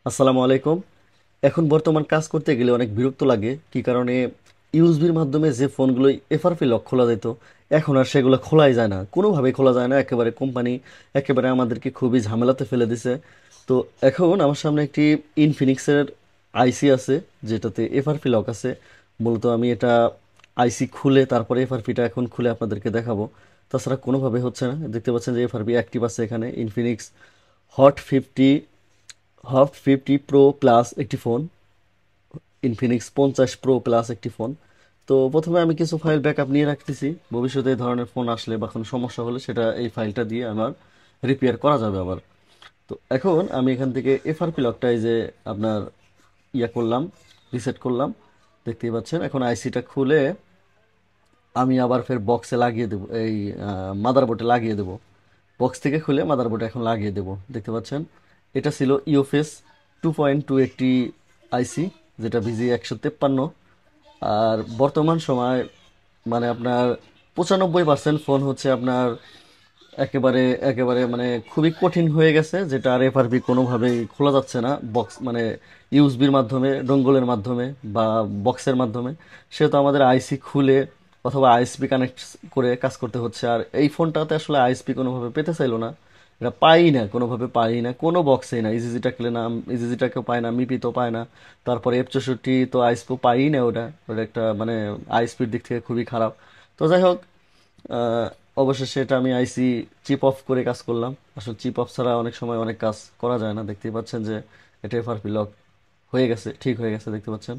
আসসালামু আলাইকুম। এখন বর্তমান কাজ করতে গেলে অনেক বিরক্ত লাগে, কি কারণে ইউএসবির মাধ্যমে যে ফোনগুলো এফআরপি লক খোলা যেত, এখন আর সেগুলো খোলাই যায় না, কোনোভাবেই খোলা যায় না। একেবারে কোম্পানি একেবারে আমাদেরকে খুবই ঝামেলাতে ফেলে দিছে। তো এখন আমার সামনে একটি ইনফিনিক্সের আইসি আছে, যেটাতে এফআরপি লক আছে। মূলত আমি এটা আইসি খুলে তারপরে এফআরপিটা এখন খুলে আপনাদেরকে দেখাবো। তাছাড়া কোনোভাবে হচ্ছে না। দেখতে পাচ্ছেন যে এফআরপি অ্যাক্টিভ আছে এখানে। Infinix hot fifty hot fifty pro plus একটি ফোন, ইনফিনিক্স 50 প্রো প্লাস একটি ফোন। তো প্রথমে আমি কিছু ফাইল ব্যাকআপ নিয়ে রাখতেছি, ভবিষ্যতে এই ধরনের ফোন আসলে বা কোনো সমস্যা হলে সেটা এই ফাইলটা দিয়ে আমার রিপেয়ার করা যাবে আবার। তো এখন আমি এখান থেকে এফআরপি লকটাই যে আপনার করলাম, রিসেট করলাম। দেখতেই পাচ্ছেন এখন আইসিটা খুলে আমি আবার ফের বক্সে লাগিয়ে দেবো, এই মাদারবোর্ডে লাগিয়ে দেবো। বক্স থেকে খুলে মাদারবোর্ডে এখন লাগিয়ে দেবো। দেখতে পাচ্ছেন এটা ছিল ইউএফএস 2.2 একটি আইসি, যেটা ভিজি 153। আর বর্তমান সময় মানে আপনার 95% ফোন হচ্ছে আপনার একেবারে একেবারে মানে খুবই কঠিন হয়ে গেছে, যেটা আর এফআরপি কোনোভাবেই খোলা যাচ্ছে না। বক্স মানে ইউএসবির মাধ্যমে, ডোঙ্গলের মাধ্যমে বা বক্সের মাধ্যমে, সেহেতু আমাদের আইসি খুলে অথবা আইএসপি কানেক্ট করে কাজ করতে হচ্ছে। আর এই ফোনটাতে আসলে আইএসপি কোনোভাবে পেতে চাইলো না, এটা পাই না, কোনোভাবে পাই না, কোনো বক্সেই না। ইজিজিটা খেলে না, ইজিজিটাকেও পায় না, মিপি তো পায় না। তারপরে F64 তো আইএসপি পাই না, ওটা ওটা একটা মানে আইএসপির দিক থেকে খুবই খারাপ। তো যাই হোক, আহ, অবশেষে এটা আমি আইসি চিপ অফ করে কাজ করলাম। আসলে চিপ অফ ছাড়া অনেক সময় অনেক কাজ করা যায় না। দেখতেই পাচ্ছেন যে এটা এফআরপি লক হয়ে গেছে, ঠিক হয়ে গেছে, দেখতে পাচ্ছেন।